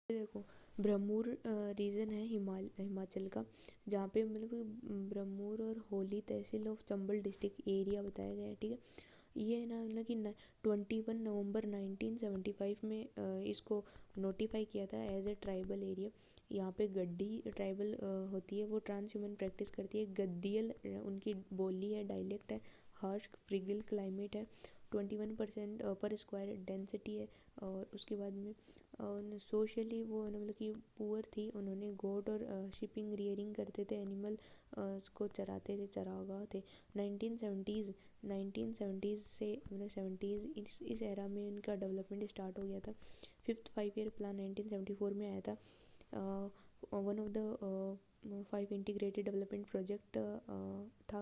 देखो, ब्रह्मपुर रीजन है हिमाचल का, जहाँ पे मतलब ब्रह्मपुर और होली तहसील ऑफ चंबल डिस्ट्रिक्ट एरिया बताया गया है। ठीक है, ये है ना मतलब कि 21 नवंबर 1975 में इसको नोटिफाई किया था एज ए ट्राइबल एरिया। यहाँ पे गड्डी ट्राइबल होती है, वो ट्रांस ह्यूमन प्रैक्टिस करती है। गद्दियल उनकी बोली है, डायलेक्ट है। हार्श फ्रिगल क्लाइमेट है। 21% पर स्क्वायर डेंसिटी है। और उसके बाद में सोशली वो मतलब कि पुअर थी। उन्होंने गोट और शिपिंग रियरिंग करते थे, एनिमल को चराते थे, चरागाह थे। 1970s से मतलब 70s इस एरा में इनका डेवलपमेंट स्टार्ट हो गया था। 5th 5 ईयर प्लान 1974 में आया था। One of the 5 integrated development project था।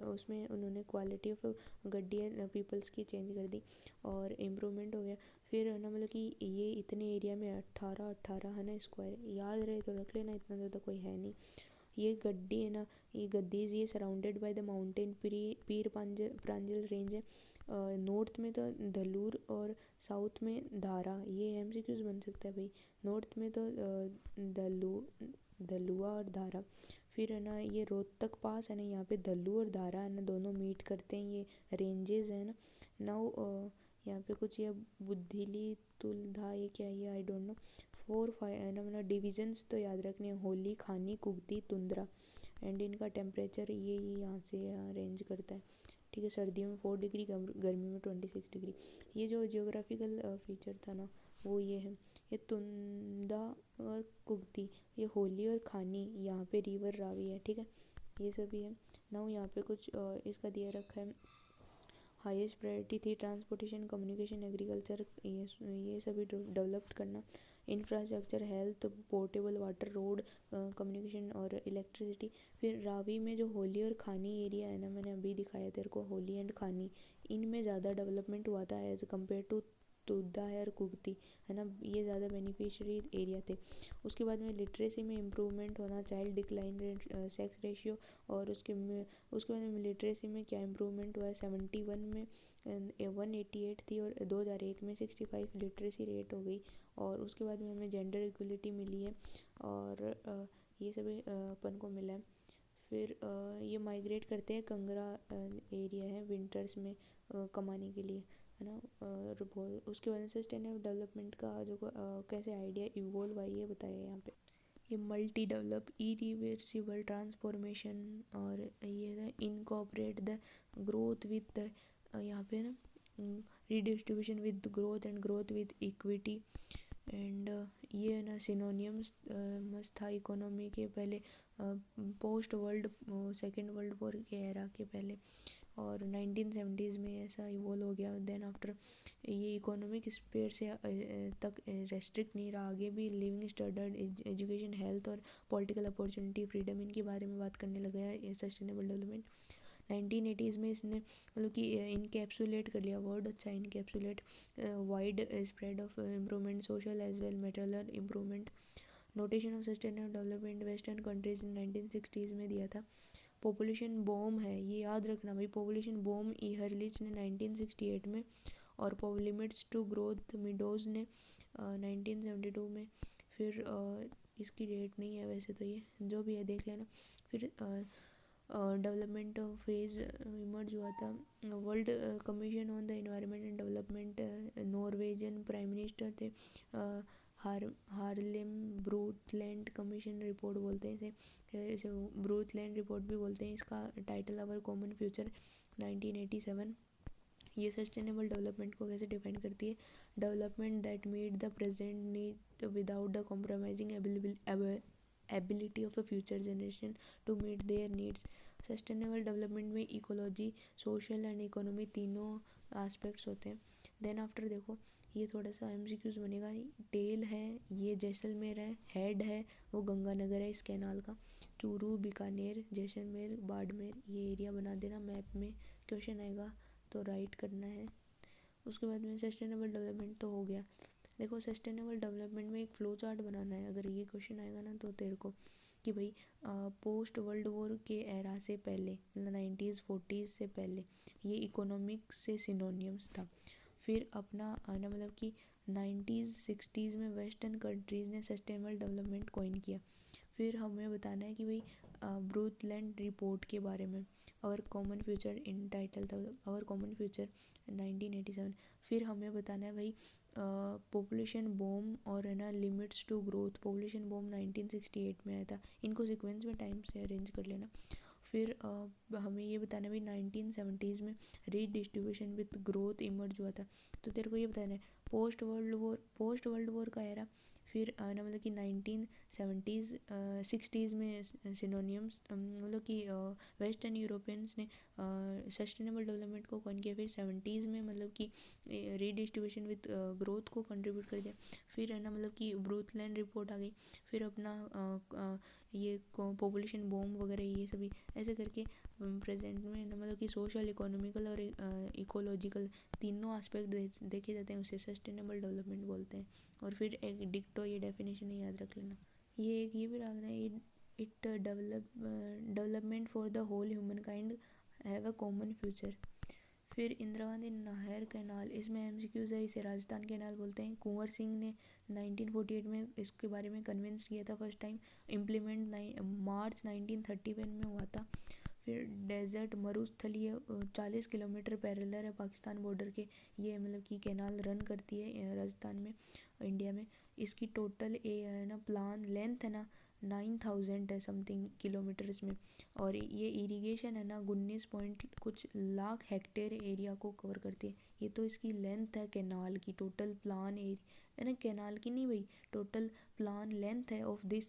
उसमें उन्होंने क्वालिटी ऑफ गड्डियन पीपल्स की चेंज कर दी और इम्प्रूवमेंट हो गया। फिर है ना मतलब कि ये इतने एरिया में 18 है ना स्क्वायर, याद रहे तो रख लेना, इतना ज़्यादा कोई है नहीं। ये गड्डी है ना, ये गद्दीज, ये surrounded by the mountain Pir Pranjal range है। नॉर्थ में तो धलूर और साउथ में धारा। ये एमसीक्यूज बन सकता है भाई। नॉर्थ में तो धलुआ और धारा। फिर है ना ये रोहतक पास है ना, यहाँ पे धल्लू और धारा है ना, दोनों मीट करते हैं। ये रेंजेस है ना। नाउ यहाँ पे कुछ ये बुद्धिली तुलधा, ये क्या है ये आई डोंट नो। 4 5 है ना मतलब डिविजन्स तो याद रखने हैं, होली, खानी, कुगती, तुंद्रा। एंड इनका टेम्परेचर ये यहाँ से यहाँ रेंज करता है। ठीक है, सर्दियों में 4 डिग्री, गर्मी में 26 डिग्री। ये जो जियोग्राफिकल फीचर था ना, वो ये है। ये तुंदा और कुगती, ये होली और खानी, यहाँ पे रिवर रावी है। ठीक है, ये सभी है ना। यहाँ पे कुछ इसका दिया रखा है। हाईएस्ट प्रायोरिटी थी ट्रांसपोर्टेशन, कम्युनिकेशन, एग्रीकल्चर, ये सभी डेवलप्ड करना। Infrastructure, health, portable water, road, communication और इलेक्ट्रिसिटी। फिर रावी में जो होली और खानी एरिया है ना, मैंने अभी दिखाया तेरे को, होली एंड खानी, इनमें ज़्यादा डेवलपमेंट हुआ था एज कम्पेयर टू तुद्दा है और कुगती, है ना। ये ज़्यादा बेनिफिशियरी एरिया थे। उसके बाद में लिटरेसी में इम्प्रूवमेंट होना, child decline rate, sex ratio. और उसके बाद में लिटरेसी में क्या इम्प्रूवमेंट हुआ है। 71 में 188 थी और 2001 में 65 लिटरेसी रेट हो गई। और उसके बाद में हमें जेंडर इक्वलिटी मिली है। और ये सभी अपन को मिला है। फिर ये माइग्रेट करते हैं, कंगरा एरिया है विंटर्स में कमाने के लिए, है ना। और उसके बाद सस्टेनेबल डेवलपमेंट का जो कैसे आइडिया इवोल्व हुआ ये बताया यहाँ पे। ये मल्टी डेवलप इरिवर्सिबल ट्रांसफॉर्मेशन, और ये ना incorporate the growth with the, यहाँ पे ना redistribution with growth and growth with equity. And ये ना सिनोनियम्स मस्त था इकोनॉमी के पहले, post world second world war के एरा के पहले। और 1970s में ऐसा इवॉल्व हो गया। देन आफ्टर ये इकोनॉमिक स्पेयर से तक रेस्ट्रिक्ट नहीं रहा, आगे भी लिविंग स्टैंडर्ड, एजुकेशन, हेल्थ और पॉलिटिकल अपॉर्चुनिटी, फ्रीडम, इनके बारे में बात करने लगा है ये सस्टेनेबल डेवलपमेंट। 1980s में इसने मतलब कि इनकेप्सुलेट कर लिया, वर्ड अच्छा है encapsulate, wide spread of improvement, social as well material improvement. Notation of sustainable development western countries in 1960s में दिया था। पॉपुलेशन बॉम है, ये याद रखना भाई, पॉपुलेशन बॉम ईहरलिच ने 1968 में, और लिमिट्स टू ग्रोथ मिडोज ने 1972 में। फिर इसकी डेट नहीं है वैसे तो, ये जो भी है देख लेना। फिर डेवलपमेंट फेज इमर्ज हुआ था। World commission on the environment and development, Norwegian prime minister थे, हार्लेम ब्रूटलैंड कमीशन रिपोर्ट बोलते हैं इसे ब्रूटलैंड रिपोर्ट भी बोलते हैं। इसका टाइटल आवर कॉमन फ्यूचर 1987। ये सस्टेनेबल डेवलपमेंट को कैसे डिफाइन करती है। Development that meet the present need without the compromising ability of a future generation to meet their needs. Sustainable development में इकोलॉजी, सोशल एंड इकोनॉमी तीनों aspects होते हैं। Then after देखो, ये थोड़ा सा एमसीक्यूज बनेगा। टेल है, ये जैसलमेर है। हेड है, वो गंगानगर है इस कैनाल का। चूरू, बीकानेर, जैसलमेर, बाड़मेर, ये एरिया बना देना मैप में, क्वेश्चन आएगा तो राइट करना है। उसके बाद में सस्टेनेबल डेवलपमेंट तो हो गया। देखो, सस्टेनेबल डेवलपमेंट में एक फ्लो चार्ट बनाना है, अगर ये क्वेश्चन आएगा ना तो तेरे को, कि भाई पोस्ट वर्ल्ड वॉर के एरा से पहले, मतलब 1940s से पहले, ये इकोनॉमिक से सिनोनियम्स था। फिर अपना आना मतलब कि नाइन्टीज़ 60s में वेस्टर्न कंट्रीज़ ने सस्टेनेबल डेवलपमेंट कॉइन किया। फिर हमें बताना है कि भाई ब्रूथलैंड रिपोर्ट के बारे में, our common future in title था आवर कॉमन फ्यूचर 1987। फिर हमें बताना है भाई पॉपुलेशन बूम और है ना limits to growth. Population boom 1968 में आया था, इनको सीक्वेंस में टाइम से अरेंज कर लेना। फिर हमें ये बताना है भाई 1970s में रीडिस्ट्रीब्यूशन विद ग्रोथ इमर्ज हुआ था, तो तेरे को ये बताना है पोस्ट वर्ल्ड वॉर का एरा। फिर ना मतलब कि 1970s 60s में सिनोनियम्स मतलब कि वेस्टर्न यूरोपियंस ने सस्टेनेबल डेवलपमेंट को कौन किया। फिर 70s में मतलब कि रीडिस्ट्रीब्यूशन विद ग्रोथ को कंट्रीब्यूट कर दिया। फिर है ना मतलब कि ब्रूथलैंड रिपोर्ट आ गई। फिर अपना ये पॉपुलेशन बॉम वगैरह ये सभी ऐसे करके प्रेजेंट में ना मतलब कि सोशल इकोनॉमिकल और इकोलॉजिकल तीनों एस्पेक्ट देखे जाते हैं, उसे सस्टेनेबल डेवलपमेंट बोलते हैं। और फिर एक डिक्टो, ये डेफिनेशन याद रख लेना। ये एक ये भी रखना है, it development for the whole humankind have a common future. फिर इंदिरा गांधी नहर कैनाल, इसमें एमसीक्यूज है, इसे राजस्थान कैनाल बोलते हैं। कुंवर सिंह ने 1948 में इसके बारे में कन्विंस किया था फर्स्ट टाइम। इम्प्लीमेंट मार्च 1931 में हुआ था। फिर डेजर्ट मरुस्थलीय 40 किलोमीटर पैरेलल है पाकिस्तान बॉर्डर के, ये मतलब कि कैनाल रन करती है राजस्थान में, इंडिया में। इसकी टोटल है ना प्लान लेंथ है ना 9000 है समथिंग किलोमीटर्स में। और ये इरिगेशन है ना 19 पॉइंट कुछ लाख हेक्टेयर एरिया को कवर करती है। ये तो इसकी लेंथ है कैनाल की, टोटल प्लान एरिया है ना, कैनाल की नहीं भाई, टोटल प्लान लेंथ है ऑफ द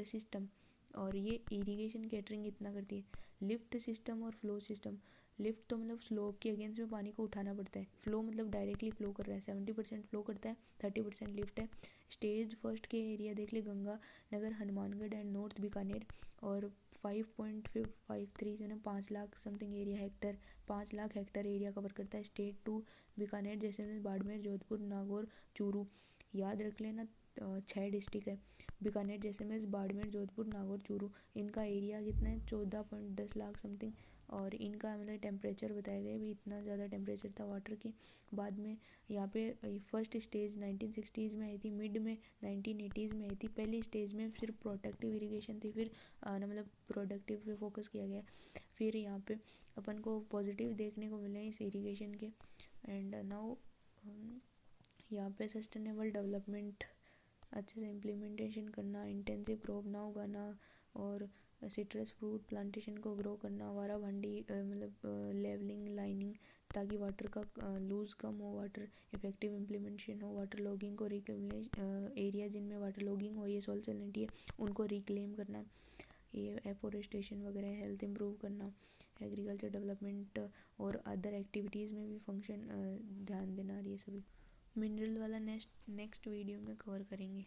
सिस्टम। और ये इरिगेशन कैटरिंग इतना करती है। लिफ्ट सिस्टम और फ्लो सिस्टम। लिफ्ट तो मतलब स्लोप के अगेंस्ट में पानी को उठाना पड़ता है, फ्लो मतलब डायरेक्टली फ्लो कर रहा है, 70% फ्लो करता है, 30% लिफ्ट है। स्टेज फर्स्ट के एरिया देख ले, गंगा नगर, हनुमानगढ़ एंड नॉर्थ बीकानेर। और 5.53 से ना 5 lakh something area Hector, 5 lakh Hector area cover करता है। स्टेज 2 बीकानेर, जैसलमेर, बाड़मेर, जोधपुर, नागौर, चूरू। याद रख लेना 6 डिस्ट्रिक्ट है, बीकानेर, जैसलमेर, बाड़मेर, जोधपुर, नागौर, चूरू। इनका एरिया कितना है 14.10 लाख समथिंग। और इनका मतलब टेम्परेचर बताया गया भी, इतना ज़्यादा टेम्परेचर था वाटर की। बाद में यहाँ पे फर्स्ट स्टेज 1960s में आई थी, मिड में 1980s में आई थी। पहली स्टेज में सिर्फ प्रोटेक्टिव इरिगेशन थी, फिर ना मतलब प्रोडक्टिव पे फोकस किया गया। फिर यहाँ पे अपन को पॉजिटिव देखने को मिले इस इरिगेशन के। एंड नाउ यहाँ पे सस्टेनेबल डेवलपमेंट अच्छे से इम्प्लीमेंटेशन करना, इंटेंसिव क्रॉप ना उगाना, और सिट्रस फ्रूट प्लांटेशन को ग्रो करना, वारा भांडी मतलब लेवलिंग लाइनिंग, ताकि वाटर का लूज़ कम हो, वाटर इफेक्टिव इम्प्लीमेंटेशन हो, वाटर लॉगिंग को एरिया जिनमें वाटर लॉगिंग हो, ये सॉइल सैलिनिटी है, उनको रिक्लेम करना, ये एफोरेस्टेशन वगैरह, हेल्थ इंप्रूव करना, एग्रीकल्चर डेवलपमेंट और अदर एक्टिविटीज़ में भी फंक्शन ध्यान देना, ये सभी मिनरल वाला नेक्स्ट वीडियो में कवर करेंगे।